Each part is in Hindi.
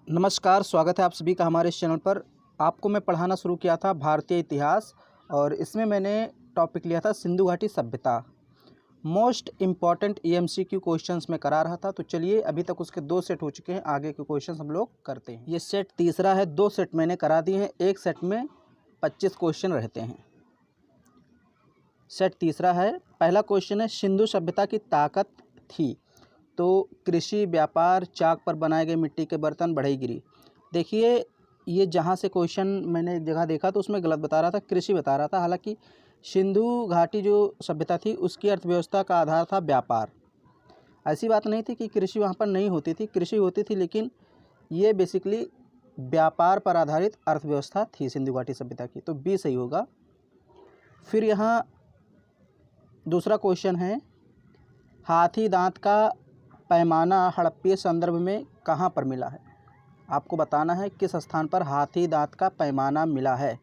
नमस्कार, स्वागत है आप सभी का हमारे इस चैनल पर। आपको मैं पढ़ाना शुरू किया था भारतीय इतिहास और इसमें मैंने टॉपिक लिया था सिंधु घाटी सभ्यता। मोस्ट इम्पॉर्टेंट EMCQ क्वेश्चंस में करा रहा था। तो चलिए, अभी तक उसके 2 सेट हो चुके हैं, आगे के क्वेश्चंस हम लोग करते हैं। ये सेट तीसरा है, 2 सेट मैंने करा दिए हैं, एक सेट में 25 क्वेश्चन रहते हैं। सेट तीसरा है, पहला क्वेश्चन है सिंधु सभ्यता की ताकत थी तो कृषि, व्यापार, चाक पर बनाए गए मिट्टी के बर्तन, बढ़ईगिरी। देखिए, ये जहाँ से क्वेश्चन मैंने एक जगह देखा तो उसमें गलत बता रहा था, कृषि बता रहा था। हालांकि सिंधु घाटी जो सभ्यता थी उसकी अर्थव्यवस्था का आधार था व्यापार। ऐसी बात नहीं थी कि कृषि वहाँ पर नहीं होती थी, कृषि होती थी, लेकिन ये बेसिकली व्यापार पर आधारित अर्थव्यवस्था थी सिंधु घाटी सभ्यता की। तो बी सही होगा। फिर यहाँ दूसरा क्वेश्चन है, हाथी दांत का पैमाना हड़प्पीय संदर्भ में कहाँ पर मिला है। आपको बताना है किस स्थान पर हाथी दांत का पैमाना मिला है।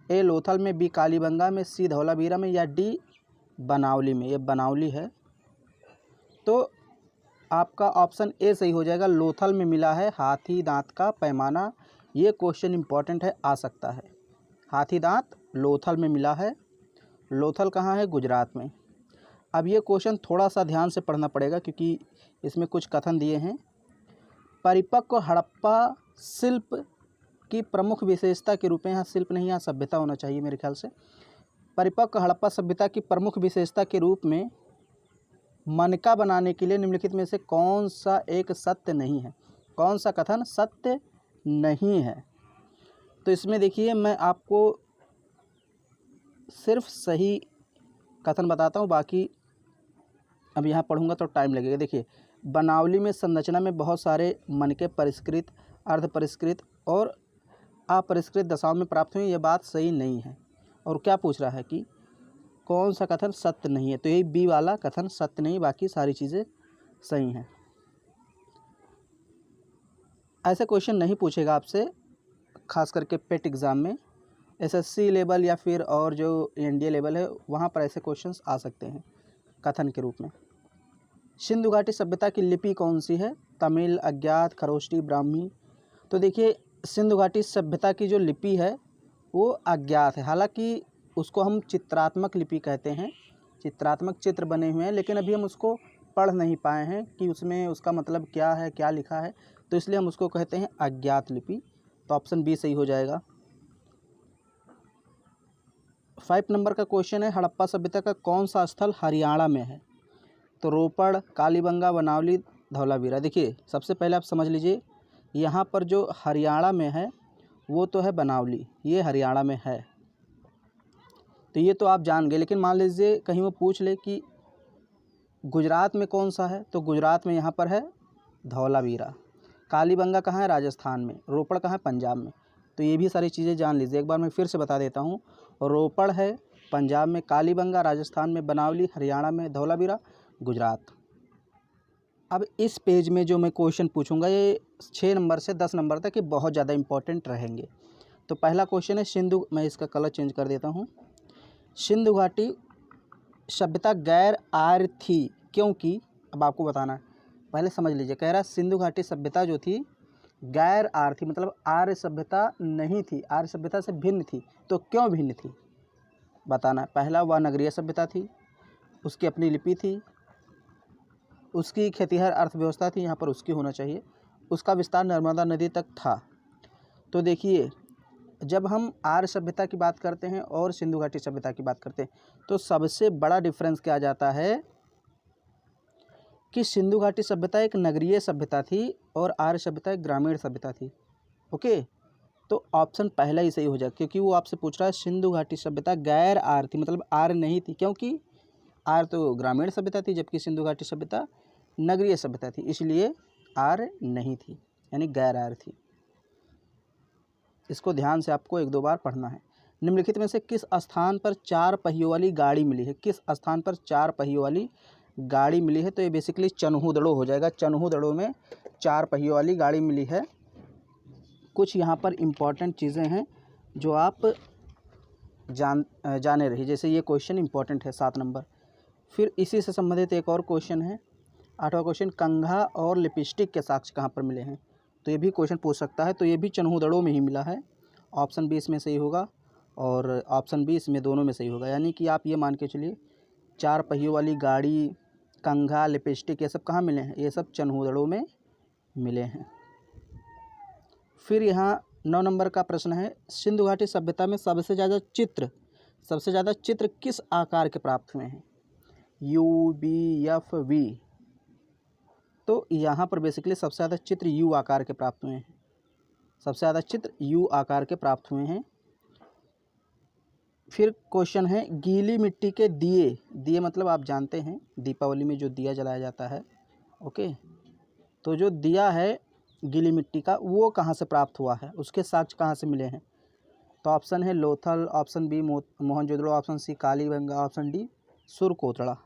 ए लोथल में, बी कालीबंगा में, सी धौलावीरा में, या डी बनावली में। ये बनावली है, तो आपका ऑप्शन ए सही हो जाएगा। लोथल में मिला है हाथी दांत का पैमाना। ये क्वेश्चन इंपॉर्टेंट है, आ सकता है। हाथी दांत लोथल में मिला है। लोथल कहाँ है? गुजरात में। अब ये क्वेश्चन थोड़ा सा ध्यान से पढ़ना पड़ेगा क्योंकि इसमें कुछ कथन दिए हैं। परिपक्व हड़प्पा शिल्प की प्रमुख विशेषता के रूप में, यहाँ शिल्प नहीं, यहाँ सभ्यता होना चाहिए मेरे ख्याल से। परिपक्व हड़प्पा सभ्यता की प्रमुख विशेषता के रूप में मनका बनाने के लिए निम्नलिखित में से कौन सा एक सत्य नहीं है? कौन सा कथन सत्य नहीं है? तो इसमें देखिए, मैं आपको सिर्फ सही कथन बताता हूँ, बाकी अब यहाँ पढ़ूंगा तो टाइम लगेगा। देखिए, बनावली में संरचना में बहुत सारे मनके परिष्कृत, अर्ध परिष्कृत और अपरिष्कृत दशाओं में प्राप्त हुई। ये बात सही नहीं है। और क्या पूछ रहा है कि कौन सा कथन सत्य नहीं है? तो यही बी वाला कथन सत्य नहीं, बाकी सारी चीज़ें सही हैं। ऐसे क्वेश्चन नहीं पूछेगा आपसे, खास करके पेट एग्ज़ाम में। SSC लेवल या फिर और जो NDA लेवल है वहाँ पर ऐसे क्वेश्चंस आ सकते हैं कथन के रूप में। सिंधु घाटी सभ्यता की लिपि कौन सी है? तमिल, अज्ञात, खरोष्टी, ब्राह्मी। तो देखिए, सिंधु घाटी सभ्यता की जो लिपि है वो अज्ञात है। हालांकि उसको हम चित्रात्मक लिपि कहते हैं, चित्रात्मक चित्र बने हुए हैं, लेकिन अभी हम उसको पढ़ नहीं पाए हैं कि उसमें उसका मतलब क्या है, क्या लिखा है, तो इसलिए हम उसको कहते हैं अज्ञात लिपि। तो ऑप्शन बी सही हो जाएगा। 5 नंबर का क्वेश्चन है, हड़प्पा सभ्यता का कौन सा स्थल हरियाणा में है? तो रोपड़, कालीबंगा, बनावली, धौलावीरा। देखिए, सबसे पहले आप समझ लीजिए, यहाँ पर जो हरियाणा में है वो तो है बनावली, ये हरियाणा में है, तो ये तो आप जान गए। लेकिन मान लीजिए कहीं वो पूछ ले कि गुजरात में कौन सा है, तो गुजरात में यहाँ पर है धौलावीरा। कालीबंगा कहाँ है? राजस्थान में। रोपड़ कहाँ है? पंजाब में। तो ये भी सारी चीज़ें जान लीजिए। एक बार मैं फिर से बता देता हूँ, रोपड़ है पंजाब में, कालीबंगा राजस्थान में, बनावली हरियाणा में, धौलावीरा गुजरात। अब इस पेज में जो मैं क्वेश्चन पूछूंगा ये 6 नंबर से 10 नंबर तक ये बहुत ज़्यादा इंपॉर्टेंट रहेंगे। तो पहला क्वेश्चन है सिंधु, मैं इसका कलर चेंज कर देता हूँ। सिंधु घाटी सभ्यता गैर आर्य थी क्योंकि, अब आपको बताना है, पहले समझ लीजिए। कह रहा है सिंधु घाटी सभ्यता जो थी गैर आर्य थी, मतलब आर्य सभ्यता नहीं थी, आर्य सभ्यता से भिन्न थी। तो क्यों भिन्न थी बताना है। पहला, वह नगरीय सभ्यता थी, उसकी अपनी लिपि थी, उसकी खेतिहर अर्थव्यवस्था थी, यहाँ पर उसकी होना चाहिए, उसका विस्तार नर्मदा नदी तक था। तो देखिए, जब हम आर्य सभ्यता की बात करते हैं और सिंधु घाटी सभ्यता की बात करते हैं तो सबसे बड़ा डिफरेंस क्या आ जाता है कि सिंधु घाटी सभ्यता एक नगरीय सभ्यता थी और आर्य सभ्यता एक ग्रामीण सभ्यता थी। ओके, तो ऑप्शन पहला ही सही हो जाएगा, क्योंकि वो आपसे पूछ रहा है सिंधु घाटी सभ्यता गैर आर्य थी, मतलब आर्य नहीं थी, क्योंकि आर्य तो ग्रामीण सभ्यता थी जबकि सिंधु घाटी सभ्यता नगरीय सभ्यता थी, इसलिए आर्य नहीं थी, यानी गैर आर्य थी। इसको ध्यान से आपको 1-2 बार पढ़ना है। निम्नलिखित में से किस स्थान पर 4 पहियों वाली गाड़ी मिली है? किस स्थान पर 4 पहियों वाली गाड़ी मिली है? तो ये बेसिकली चन्हूदड़ो हो जाएगा। चन्हूदड़ो में 4 पहियों वाली गाड़ी मिली है। कुछ यहाँ पर इम्पॉर्टेंट चीज़ें हैं जो आप जाने रही, जैसे ये क्वेश्चन इम्पॉर्टेंट है 7 नंबर। फिर इसी से संबंधित एक और क्वेश्चन है, 8वां क्वेश्चन, कंघा और लिपस्टिक के साक्ष्य कहाँ पर मिले हैं? तो ये भी क्वेश्चन पूछ सकता है। तो ये भी चन्हूदड़ों में ही मिला है। ऑप्शन बी इसमें सही होगा और ऑप्शन बी इसमें दोनों में सही होगा। यानी कि आप ये मान के चलिए 4 पहियों वाली गाड़ी, कंघा, लिपस्टिक, ये सब कहाँ मिले हैं? ये सब चन्हूदड़ों में मिले हैं। फिर यहाँ 9 नंबर का प्रश्न है, सिंधु घाटी सभ्यता में सबसे ज़्यादा चित्र किस आकार के प्राप्त हुए हैं? U, B, F, V. तो यहाँ पर बेसिकली सबसे ज़्यादा चित्र यू आकार के प्राप्त हुए हैं। सबसे ज़्यादा चित्र यू आकार के प्राप्त हुए हैं। फिर क्वेश्चन है, गीली मिट्टी के दिए मतलब आप जानते हैं दीपावली में जो दिया जलाया जाता है, ओके। तो जो दिया है गीली मिट्टी का वो कहाँ से प्राप्त हुआ है, उसके साक्ष्य कहाँ से मिले हैं? तो ऑप्शन है Lothal, option B Mohenjodaro, option C Kalibangan, option D Surkotada.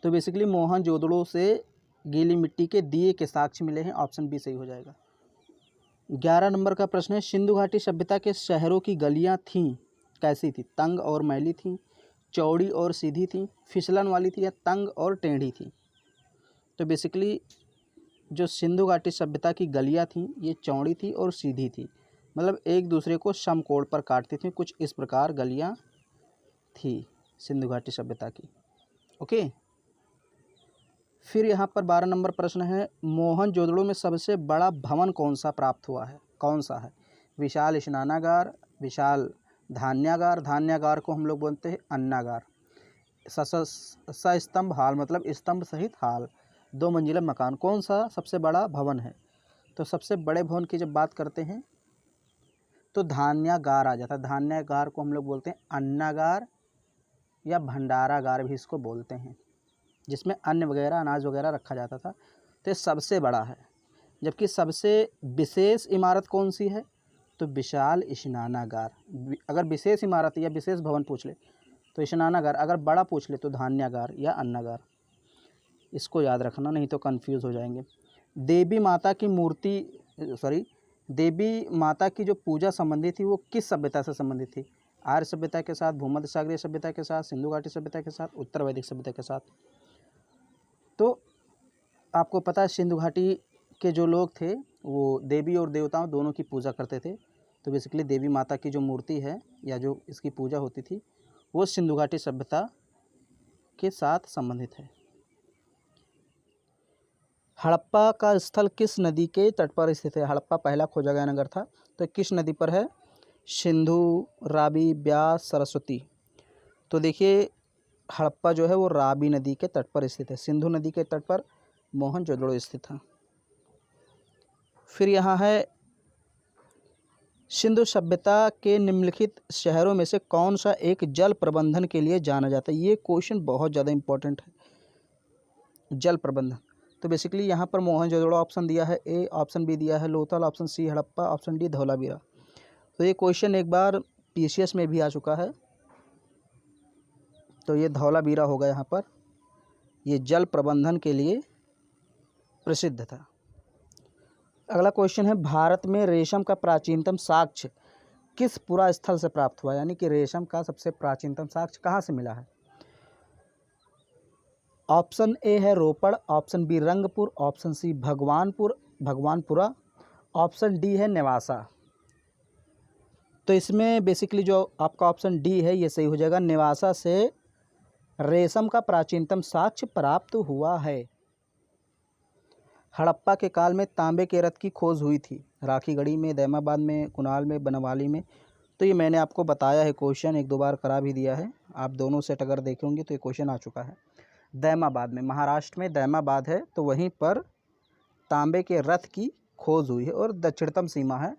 तो बेसिकली मोहनजोदड़ो से गीली मिट्टी के दिए के साक्ष्य मिले हैं। ऑप्शन बी सही हो जाएगा। 11 नंबर का प्रश्न है, सिंधु घाटी सभ्यता के शहरों की गलियां थीं कैसी थी? तंग और मैली थी, चौड़ी और सीधी थी, फिसलन वाली थी, या तंग और टेढ़ी थी? तो बेसिकली जो सिंधु घाटी सभ्यता की गलियां थीं ये चौड़ी थी और सीधी थी, मतलब एक दूसरे को समकोण पर काटती थी। कुछ इस प्रकार गलियां थी सिंधु घाटी सभ्यता की, ओके। फिर यहाँ पर 12 नंबर प्रश्न है, मोहनजोदड़ो में सबसे बड़ा भवन कौन सा प्राप्त हुआ है? कौन सा है? विशाल स्नानागार, विशाल धान्यागार को हम लोग बोलते हैं अन्नागार, सस्तंभ हाल मतलब स्तंभ सहित हाल, 2 मंजिला मकान, कौन सा सबसे बड़ा भवन है? तो सबसे बड़े भवन की जब बात करते हैं तो धान्यागार आ जाता है। धान्यागार को हम लोग बोलते हैं अन्नागार या भंडारागार भी इसको बोलते हैं, जिसमें अन्न वगैरह अनाज वगैरह रखा जाता था। तो ये सबसे बड़ा है। जबकि सबसे विशेष इमारत कौन सी है? तो विशाल स्नानागार। अगर विशेष इमारत या विशेष भवन पूछ ले तो स्नानागार, अगर बड़ा पूछ ले तो धान्यागार या अन्नागार। इसको याद रखना, नहीं तो कंफ्यूज हो जाएंगे। देवी माता की जो पूजा संबंधी थी वो किस सभ्यता से संबंधित थी? आर्य सभ्यता के साथ, भूमध्य सागरीय सभ्यता के साथ, सिंधु घाटी सभ्यता के साथ, उत्तर वैदिक सभ्यता के साथ। तो आपको पता है सिंधु घाटी के जो लोग थे वो देवी और देवताओं दोनों की पूजा करते थे। तो बेसिकली देवी माता की जो मूर्ति है या जो इसकी पूजा होती थी वो सिंधु घाटी सभ्यता के साथ संबंधित है। हड़प्पा का स्थल किस नदी के तट पर स्थित है? हड़प्पा पहला खोजा गया नगर था, तो किस नदी पर है? सिंधु, रावी, ब्यास, सरस्वती। तो देखिए हड़प्पा जो है वो रावी नदी के तट पर स्थित है। सिंधु नदी के तट पर मोहनजोदड़ो स्थित था। फिर यहाँ है, सिंधु सभ्यता के निम्नलिखित शहरों में से कौन सा एक जल प्रबंधन के लिए जाना जाता है? ये क्वेश्चन बहुत ज़्यादा इंपॉर्टेंट है, जल प्रबंधन। तो बेसिकली यहाँ पर मोहनजोदड़ो ऑप्शन दिया है ए, ऑप्शन बी दिया है Lothal, option C Harappa, option D Dholavira. तो ये क्वेश्चन एक बार पीसीएस में भी आ चुका है। तो ये धौलावीरा होगा यहाँ पर, ये जल प्रबंधन के लिए प्रसिद्ध था। अगला क्वेश्चन है, भारत में रेशम का प्राचीनतम साक्ष्य किस पुरा स्थल से प्राप्त हुआ? यानी कि रेशम का सबसे प्राचीनतम साक्ष्य कहाँ से मिला है? ऑप्शन ए है Ropar, option B Rangpur, option C Bhagwanpura, option D है नेवासा। तो इसमें बेसिकली जो आपका ऑप्शन डी है ये सही हो जाएगा। नेवासा से रेशम का प्राचीनतम साक्ष्य प्राप्त हुआ है। हड़प्पा के काल में तांबे के रथ की खोज हुई थी राखीगढ़ी में, दैमाबाद में, कुणाल में, बनवाली में। तो ये मैंने आपको बताया है, क्वेश्चन 1-2 बार करा भी दिया है। आप दोनों सेट अगर देखे होंगे तो ये क्वेश्चन आ चुका है। दैमाबाद में, महाराष्ट्र में दैमाबाद है, तो वहीं पर तांबे के रथ की खोज हुई है और दक्षिणतम सीमा है।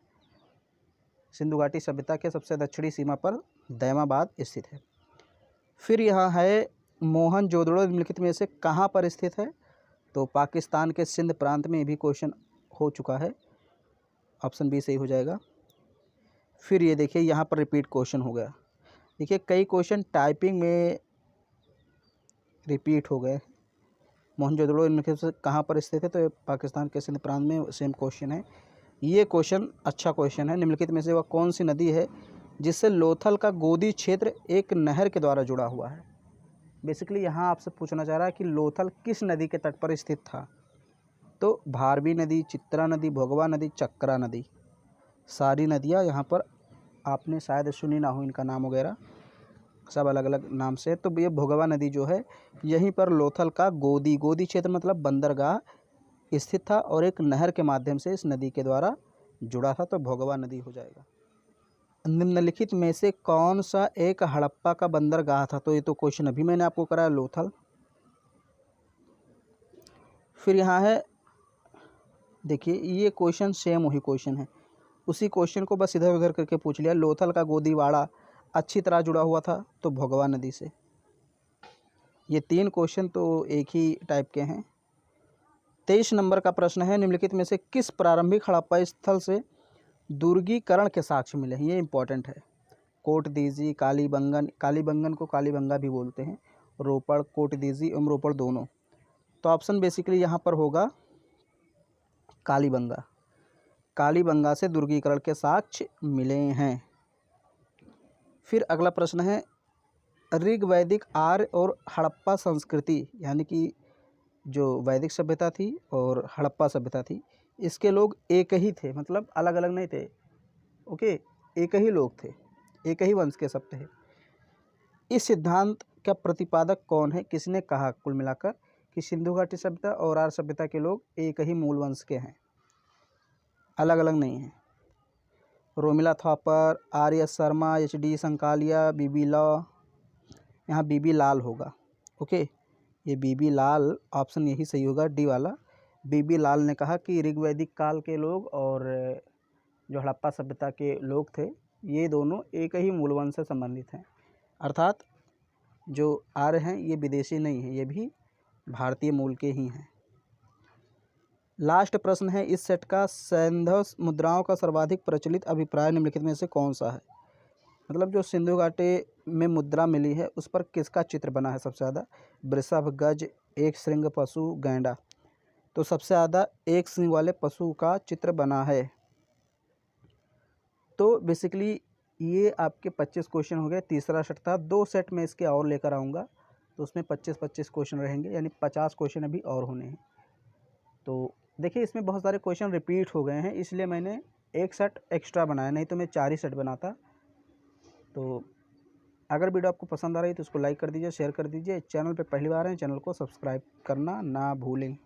सिंधु घाटी सभ्यता के सबसे दक्षिणी सीमा पर दैमाबाद स्थित है। फिर यहाँ है, मोहनजोदड़ो निम्नलिखित में से कहाँ पर स्थित है? तो पाकिस्तान के सिंध प्रांत में भी क्वेश्चन हो चुका है, ऑप्शन बी सही हो जाएगा। फिर ये देखिए यहाँ पर रिपीट क्वेश्चन हो गया। देखिए कई क्वेश्चन टाइपिंग में रिपीट हो गए। मोहनजोदड़ो निम्नलिखित से कहाँ पर स्थित है? तो ये पाकिस्तान के सिंध प्रांत में सेम क्वेश्चन है। ये क्वेश्चन अच्छा क्वेश्चन है। निम्नलिखित में से वह कौन सी नदी है जिससे लोथल का गोदी क्षेत्र एक नहर के द्वारा जुड़ा हुआ है? बेसिकली यहाँ आपसे पूछना चाह रहा है कि लोथल किस नदी के तट पर स्थित था। तो भारवी नदी, चित्रा नदी, भोगवा नदी, चक्रा नदी, सारी नदियाँ यहाँ पर आपने शायद सुनी ना हो इनका नाम वगैरह, सब अलग अलग नाम से। तो ये भोगवा नदी जो है यहीं पर लोथल का गोदी क्षेत्र मतलब बंदरगाह स्थित था और एक नहर के माध्यम से इस नदी के द्वारा जुड़ा था, तो भोगवा नदी हो जाएगा। निम्नलिखित में से कौन सा एक हड़प्पा का बंदरगाह था? तो ये तो क्वेश्चन अभी मैंने आपको कराया, लोथल। फिर यहाँ है, देखिए ये क्वेश्चन सेम वही क्वेश्चन है, उसी क्वेश्चन को बस इधर उधर करके पूछ लिया। लोथल का गोदीवाड़ा अच्छी तरह जुड़ा हुआ था, तो भोगवा नदी से। ये 3 क्वेश्चन तो एक ही टाइप के हैं। 23 नंबर का प्रश्न है, निम्नलिखित में से किस प्रारंभिक हड़प्पा स्थल से दुर्गीकरण के साक्ष्य मिले हैं? ये इंपॉर्टेंट है। कोटदीजी, कालीबंगन को कालीबंगा भी बोलते हैं, रोपड़, कोटदीजी एवं रोपड़ दोनों। तो ऑप्शन बेसिकली यहाँ पर होगा कालीबंगा। कालीबंगा से दुर्गीकरण के साक्ष्य मिले हैं। फिर अगला प्रश्न है, ऋग, वैदिक, आर्य और हड़प्पा संस्कृति यानी कि जो वैदिक सभ्यता थी और हड़प्पा सभ्यता थी, इसके लोग एक ही थे, मतलब अलग अलग नहीं थे। ओके, एक ही लोग थे, एक ही वंश के सब थे। इस सिद्धांत का प्रतिपादक कौन है? किसने कहा कुल मिलाकर कि सिंधु घाटी सभ्यता और आर्य सभ्यता के लोग एक ही मूल वंश के हैं, अलग अलग नहीं हैं? रोमिला थापर, आर्य शर्मा, HD संकालिया, बीबी लॉ। यहाँ बीबी लाल होगा। ओके, ये बीबी लाल ऑप्शन यही सही होगा, डी वाला। बीबी लाल ने कहा कि ऋग्वैदिक काल के लोग और जो हड़प्पा सभ्यता के लोग थे, ये दोनों एक ही मूल वंश से संबंधित हैं, अर्थात जो आर्य हैं ये विदेशी नहीं हैं, ये भी भारतीय मूल के ही हैं। लास्ट प्रश्न है, इस सेट का सैंधव मुद्राओं का सर्वाधिक प्रचलित अभिप्राय निम्नलिखित में से कौन सा है? मतलब जो सिंधु घाटी में मुद्रा मिली है उस पर किसका चित्र बना है सबसे ज़्यादा? वृषभ, गज, एक श्रृंग पशु, गैंडा। तो सबसे ज़्यादा एक श्रृंग वाले पशु का चित्र बना है। तो बेसिकली ये आपके 25 क्वेश्चन हो गए, तीसरा सेट था। 2 सेट में इसके और लेकर आऊँगा, तो उसमें 25-25 क्वेश्चन रहेंगे, यानी 50 क्वेश्चन अभी और होने हैं। तो देखिए इसमें बहुत सारे क्वेश्चन रिपीट हो गए हैं, इसलिए मैंने एक सेट एक्स्ट्रा बनाया, नहीं तो मैं 4 ही सेट बनाता। तो अगर वीडियो आपको पसंद आ रही है तो उसको लाइक कर दीजिए, शेयर कर दीजिए। चैनल पे पहली बार हैं, चैनल को सब्सक्राइब करना ना भूलें।